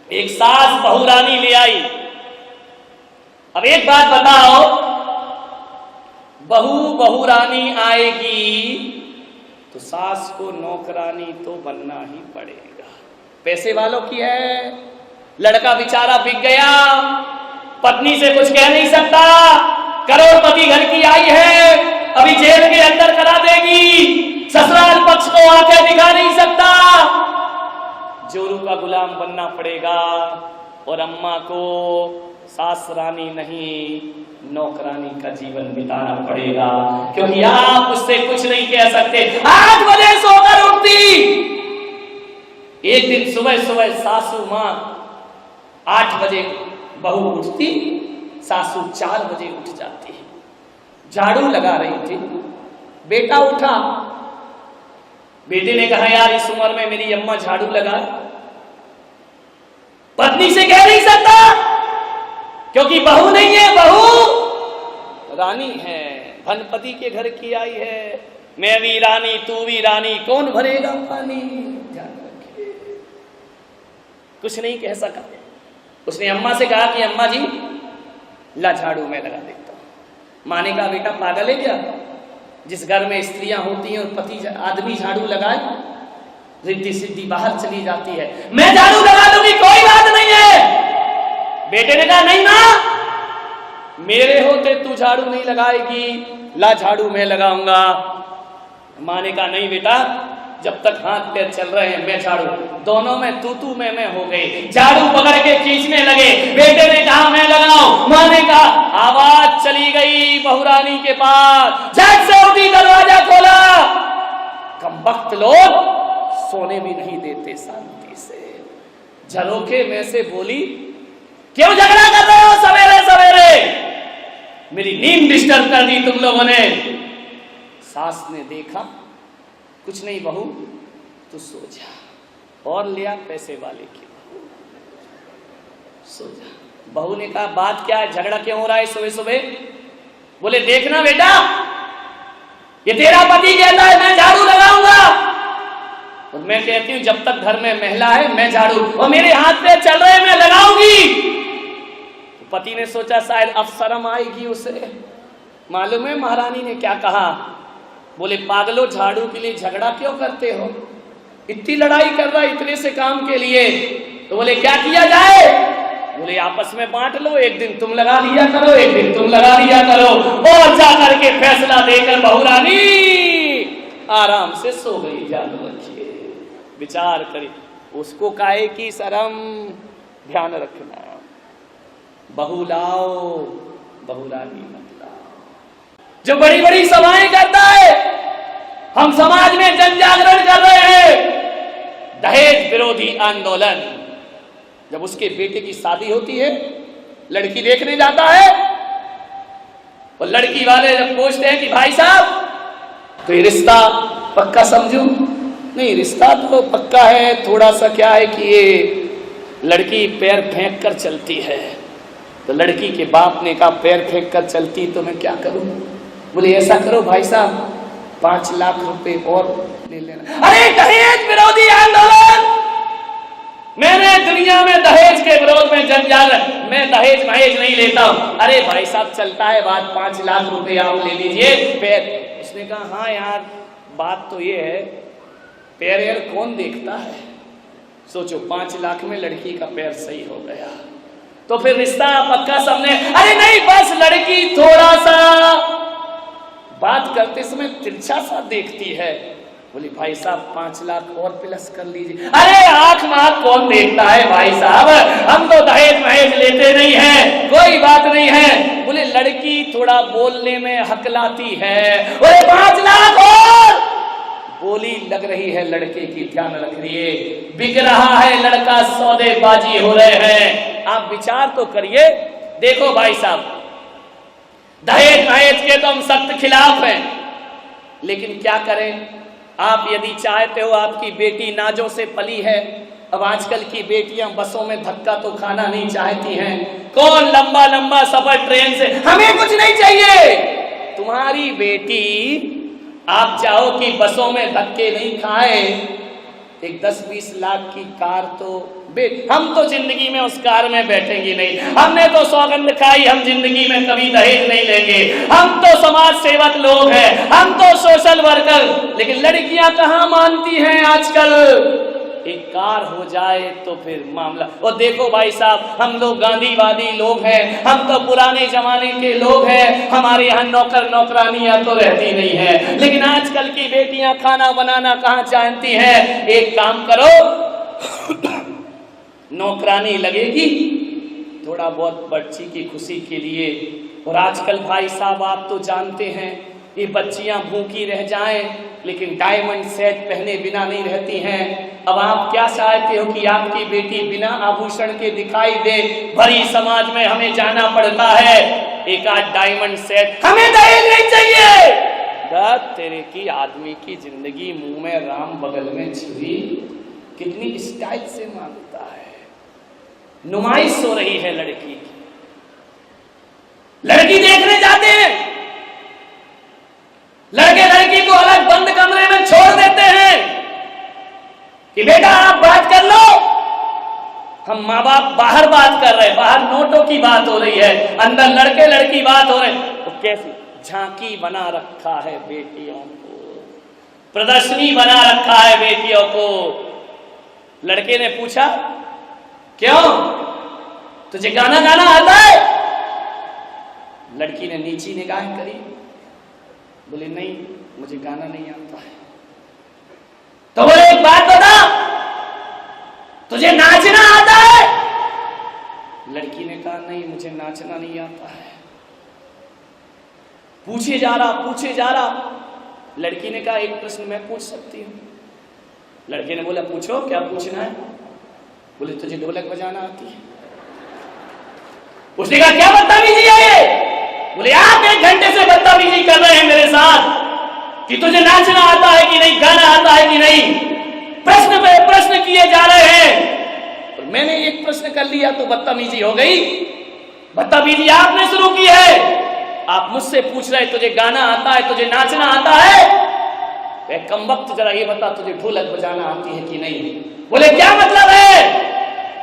एक सास बहुरानी ले आई। अब एक बात बताओ, बहुरानी आएगी तो सास को नौकरानी तो बनना ही पड़ेगा। पैसे वालों की है, लड़का बेचारा बिक गया, पत्नी से कुछ कह नहीं सकता, करोड़पति घर की आई है, अभी जेल के अंदर करा देगी, ससुराल पक्ष को आंखें दिखा नहीं सकता, जोरू का गुलाम बनना पड़ेगा और अम्मा को सास रानी नहीं नौकरानी का जीवन बिताना पड़ेगा, क्योंकि आप उससे कुछ नहीं कह सकते। 8 बजे सोकर उठती। एक दिन सुबह सुबह सासू मां 8 बजे बहू उठती, सासू 4 बजे उठ जाती है। झाड़ू लगा रही थी, बेटा उठा। बेटे ने कहा यार इस उम्र में मेरी अम्मा झाड़ू लगाए। पत्नी से कह नहीं सकता क्योंकि बहू नहीं है, बहू रानी है, धनपति के घर की आई है। मैं भी रानी तू भी रानी, कौन भरेगा पानी। ध्यान रखिए, कुछ नहीं कह सका। उसने अम्मा से कहा कि अम्मा जी ला झाड़ू मैं लगा देता हूं। माँ ने कहा बेटा पागल है क्या, जिस घर में स्त्रियां होती हैं और पति आदमी झाड़ू लगाए रिद्धि सिद्धि बाहर चली जाती है। मैं झाड़ू लगा दूंगी, कोई बात नहीं है। बेटे ने कहा नहीं मां, मेरे होते तू झाड़ू नहीं लगाएगी, ला झाड़ू मैं लगाऊंगा। मां ने कहा नहीं बेटा, जब तक हाथ पैर चल रहे हैं मैं झाड़ू। दोनों में तू मैं हो गई, झाड़ू पकड़ के खींचने लगे। बेटे ने कहा मैं लगाऊं, मां ने कहा, आवाज चली गई बहुरानी के पास, झट से उठी, दरवाजा खोला। कमबख्त लोग सोने भी नहीं देते शांति से। झरोखे में से बोली क्यों झगड़ा कर रहे हो सवेरे सवेरे, मेरी नींद डिस्टर्ब कर दी तुम लोगों ने। सास ने देखा कुछ नहीं बहू तू सो जा, और लिया पैसे वाले की बहू, सो जा। बहू ने कहा बात क्या है, झगड़ा क्यों हो रहा है सुबह सुबह। बोले देखना बेटा, ये तेरा पति कहता है मैं झाड़ू लगाऊंगा, और मैं कहती हूं जब तक घर में महिला है मैं झाड़ू, और मेरे हाथ पे चल रहे मैं लगाऊंगी। तो पति ने सोचा शायद अब शर्म आएगी उसे। मालूम है महारानी ने क्या कहा, बोले पागलो झाड़ू के लिए झगड़ा क्यों करते हो, इतनी लड़ाई कर रहा है इतने से काम के लिए। तो बोले क्या किया जाए, बोले आपस में बांट लो, एक दिन तुम लगा लिया करो, एक दिन तुम लगा लिया करो। और जा करके फैसला देकर बहुरानी आराम से सो गई। याद रखिए, विचार करिए, उसको काहे की शर्म, ध्यान रखना। बहू लाओ, बहुरानी मत लाओ। जो बड़ी बड़ी सभाएं करता है, हम समाज में जन जागरण कर रहे हैं, दहेज विरोधी आंदोलन। जब उसके बेटे की शादी होती है, लड़की देखने जाता है, और लड़की वाले जब पूछते हैं कि भाई साहब तो ये रिश्ता पक्का समझूं, नहीं रिश्ता तो पक्का है, थोड़ा सा क्या है कि ये लड़की पैर फेंक कर चलती है। तो लड़की के बाप ने कहा पैर फेंक कर चलती तो मैं क्या करूं। बोले ऐसा करो भाई साहब 5 लाख रुपए और ले लेना। अरे दहेज विरोधी आंदोलन, मैंने दुनिया में दहेज के विरोध में जंजाल, मैं दहेज महेज नहीं लेता हूं। अरे भाई साहब चलता है बात, 5 लाख रुपए आप ले लीजिए पैर। उसने कहा हाँ यार बात तो ये है, पैर यार कौन देखता है। सोचो 5 लाख में लड़की का पैर सही हो गया, तो फिर रिश्ता पक्का समझे। अरे नहीं, बस लड़की थोड़ा सा बात करते समय तिरछा सा देखती है। बोली भाई साहब 5 लाख और प्लस कर लीजिए। अरे आंख मार कौन देखता है भाई साहब, हम तो दहेज महेज लेते नहीं है, कोई बात नहीं है। बोले लड़की थोड़ा बोलने में हकलाती है। बोले 5 लाख और, बोली लग रही है लड़के की, ध्यान रखिए, बिक रहा है लड़का, सौदेबाजी हो रहे हैं। आप विचार तो करिए। देखो भाई साहब दहेज महेज के तो हम सख्त खिलाफ हैं, लेकिन क्या करें, आप यदि चाहते हो, आपकी बेटी नाजों से पली है। अब आजकल की बेटियां बसों में धक्का तो खाना नहीं चाहती हैं। कौन लंबा लंबा सफर ट्रेन से, हमें कुछ नहीं चाहिए। तुम्हारी बेटी आप चाहो कि बसों में धक्के नहीं खाए, एक 10-20 लाख की कार तो हम तो जिंदगी में उस कार में बैठेंगे नहीं, हमने तो सौगंध खाई हम जिंदगी में कभी दहेज नहीं लेंगे, हम तो समाज सेवक लोग हैं, हम तो सोशल वर्कर। लेकिन लड़कियां कहां मानती हैं आजकल। एक कार हो जाए तो फिर मामला। और देखो भाई साहब, हम लोग गांधीवादी लोग हैं, हम तो पुराने जमाने के लोग हैं, हमारे यहाँ नौकर नौकरानियां तो रहती नहीं है। लेकिन आजकल की बेटियां खाना बनाना कहाँ जानती हैं। एक काम करो, नौकरानी लगेगी थोड़ा बहुत बच्ची की खुशी के लिए। और आजकल भाई साहब आप तो जानते हैं, ये बच्चियां भूखी रह जाएं लेकिन डायमंड सेट पहने बिना नहीं रहती हैं। अब आप क्या चाहते हो कि आपकी बेटी बिना आभूषण के दिखाई दे? भरी समाज में हमें जाना पड़ता है, एक आध डायमंड सेट, हमें दहेज नहीं चाहिए। तेरे की आदमी की जिंदगी, मुंह में राम बगल में छुरी, कितनी स्टाइल से मांगता है। नुमाइश हो रही है लड़की की। लड़की देखने जाते हैं, लड़के लड़की को अलग बंद कमरे में छोड़ देते हैं कि बेटा आप बात कर लो। हम माँ बाप बाहर बात कर रहे हैं, बाहर नोटों की बात हो रही है, अंदर लड़के लड़की बात हो रहे हैं। तो कैसी झांकी बना रखा है बेटियों को, प्रदर्शनी बना रखा है बेटियों को। लड़के ने पूछा क्यों, तुझे गाना गाना आता है? लड़की ने नीची निगाह करी, बोले नहीं मुझे गाना नहीं आता है। तो बोले एक बात बता, तुझे नाचना आता है? लड़की ने कहा नहीं मुझे नाचना नहीं आता है। पूछे जा रहा। लड़की ने कहा एक प्रश्न मैं पूछ सकती हूँ? लड़के ने बोला पूछो, क्या पूछना है? बोले तुझे ढोलक बजाना आती है? उसने कहा क्या बदतमीजी है ये? बोले आप 1 घंटे से बदतमीजी कर रहे हैं मेरे साथ कि तुझे नाचना आता है कि नहीं, गाना आता है कि नहीं। प्रश्न पे प्रश्न किए जा रहे हैं, और मैंने एक प्रश्न कर लिया तो बदतमीजी हो गई। बदतमीजी आपने शुरू की है। आप मुझसे पूछ रहे तुझे गाना आता है, तुझे नाचना आता है? कमबख्त जरा ये बता तुझे ढोलक बजाना आती है कि नहीं? बोले क्या मतलब है?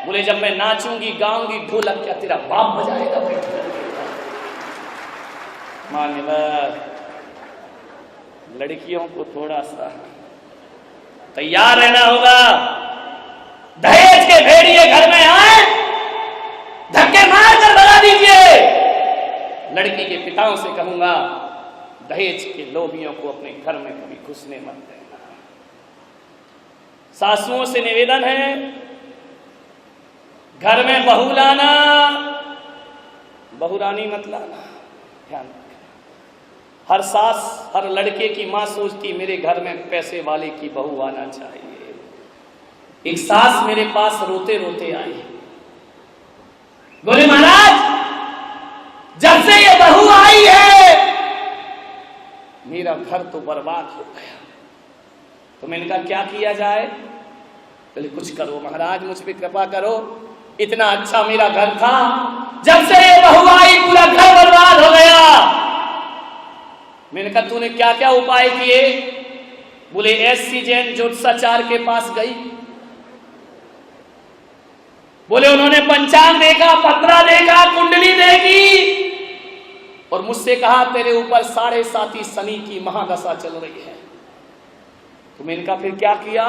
बोले जब मैं नाचूंगी गाऊंगी ढोलक क्या तेरा बाप बजाएगा? मान्यवर, लड़कियों को थोड़ा सा तैयार रहना होगा। दहेज के भेड़िए घर में आए, धक्के मार कर भगा दीजिए। लड़की के पिताओं से कहूंगा दहेज के लोभियों को अपने घर में कभी घुसने मत देना। सासुओं से निवेदन है, घर में बहू लाना, बहुरानी मत लाना। ध्यान रखना। हर सास, हर लड़के की मां सोचती मेरे घर में पैसे वाले की बहू आना चाहिए। एक सास मेरे पास रोते रोते आई, बोले महाराज जब से ये बहू आई है मेरा घर तो बर्बाद हो गया। तो मैंने कहा क्या किया जाए? बोले कुछ करो महाराज, मुझ पे कृपा करो, इतना अच्छा मेरा घर था, जब से ये बहू आई पूरा घर बर्बाद हो गया। मैंने कहा तूने क्या क्या उपाय किए? बोले एससी जैन ज्योतिषाचार्य के पास गई। बोले उन्होंने पंचांग देखा, पत्रा देखा, कुंडली देखी और मुझसे कहा तेरे ऊपर 7.5 शनि की महादशा चल रही है। तो मैंने कहा फिर क्या किया?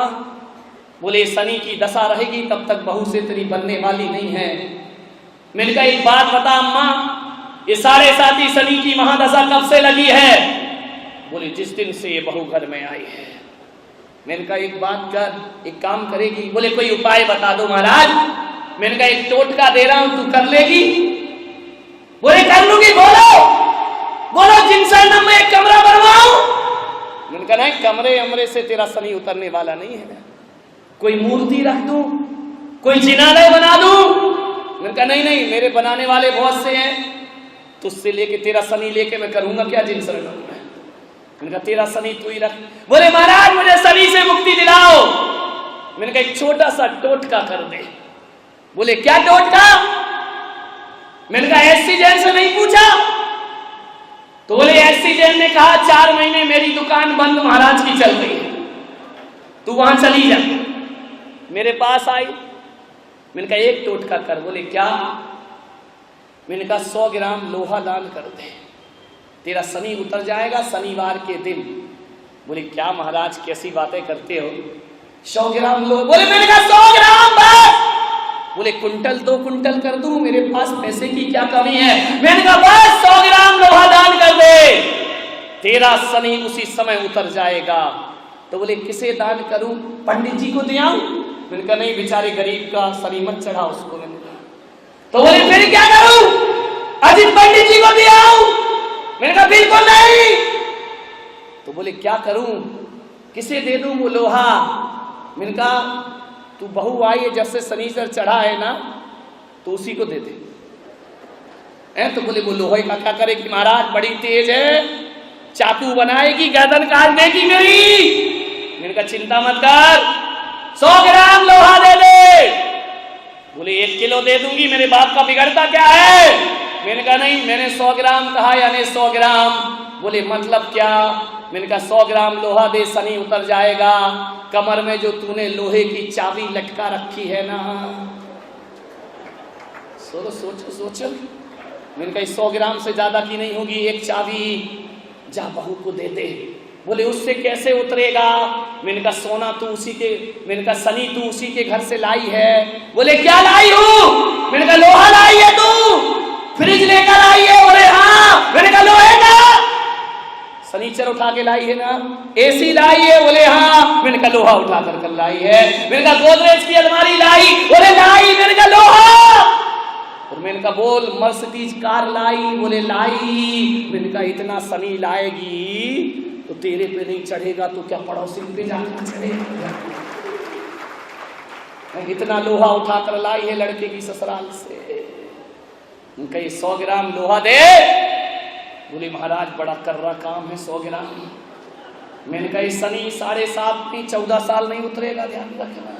बोले शनि की दशा रहेगी तब तक बहू से तेरी बनने वाली नहीं है। मैंने कहा एक बात बता अम्मा, ये 7.5 शनि की महादशा कब से लगी है? बोले जिस दिन से ये बहू घर में आई है। मैंने कहा एक बात कर, एक काम करेगी? बोले कोई उपाय बता दो महाराज। मैंने कहा एक टोटका दे रहा हूं, तू कर लेगी? बोले कर लूंगी। बोलो जिनसर में एक कमरा बनवाऊं? मैंने कहा नहीं, कमरे से तेरा शनि उतरने वाला नहीं है। कोई मूर्ति रख दूं, कोई जिनालय बना दूं? मैंने कहा नहीं मेरे बनाने वाले बहुत से हैं, तुझसे लेके तेरा शनि लेके मैं करूंगा क्या जिनसर में? मैंने कहा तेरा शनि तू ही रख। बोले महाराज मुझे शनि से मुक्ति दिलाओ। मैंने कहा एक छोटा सा टोटका कर दे। बोले क्या टोटका? मैंने कहा एससी जैन से नहीं पूछा? तो बोले एससी जैन ने कहा 4 महीने मेरी दुकान बंद महाराज की चल रही है, तू वहां चली जा। मेरे पास आई, मैंने कहा एक टोटका कर। बोले क्या? मैंने कहा 100 ग्राम लोहा दान कर दे, तेरा शनि उतर जाएगा शनिवार के दिन। बोले क्या महाराज कैसी बातें करते हो, 100 ग्राम लोहा? बोले मैंने कहा 100 ग्राम बस। बोले कुंटल 2 कुंटल कर दूं, मेरे पास पैसे की क्या कमी है। मैंने कहा बस 100 ग्राम लोहा दान कर दे, तेरा शनि उसी समय उतर जाएगा। तो बोले किसे दान करूं, पंडित जी को दे आऊं? मैंने कहा नहीं, बेचारे गरीब का शनि मत चढ़ा उसको। मैंने कहा तो बोले फिर क्या करूं, अजीत पंडित जी को दे आऊं? मैंने कहा बिल्कुल नहीं। तो बोले क्या करूं, किसे दे दूं वो लोहा? मैंने कहा तू बहू आई है जब से शनिचर चढ़ा है ना, तो उसी को दे दे। तो बोले वो लोहे का क्या करे कि महाराज बड़ी तेज है, चाकू बनाएगी, गर्दन काट देगी मेरी। मैंने कहा चिंता मत कर, 100 ग्राम लोहा दे दे। बोले 1 किलो दे दूंगी, मेरे बाप का बिगड़ता क्या है। मैंने कहा नहीं, मैंने 100 ग्राम कहा यानी 100 ग्राम। बोले मतलब क्या? मैंने कहा 100 ग्राम लोहा दे, शनि उतर जाएगा। कमर में जो तूने लोहे की चाबी लटका रखी है ना, सोचो सोचो। मैंने कहा 100 ग्राम से ज्यादा की नहीं होगी, एक चाबी जा बहू को दे दे। बोले उससे कैसे उतरेगा? मैंने कहा सोना तू उसी के, मैंने कहा शनि तू उसी के घर से लाई है। बोले क्या लाई हूं? मैंने कहा लोहा लाई है तू, फ्रिज लेकर आई है। बोले हाँ। मैंने कहा लोहे का शनिचर उठा के लाई है ना, एसी लाई है। बोले हाँ। मैंने कहा लोहा उठा कर लाई है। मैंने कहा गोदरेज की अलमारी लाई? बोले लाई। मैंने कहा लोहा। और मैंने कहा बोल मर्सिडीज कार लाई? बोले लाई। मैंने कहा इतना शनि लाएगी तो तेरे पे नहीं चढ़ेगा तो क्या पड़ोसी पे जाकर चढ़ेगा। इतना लोहा उठा कर लाई है लड़के की ससुराल से। उनका ये 100 ग्राम लोहा दे। बोले महाराज बड़ा कर्रा काम है 100 ग्राम। मैंने कहा शनि 7.5 नहीं 14 साल नहीं उतरेगा, ध्यान रखना।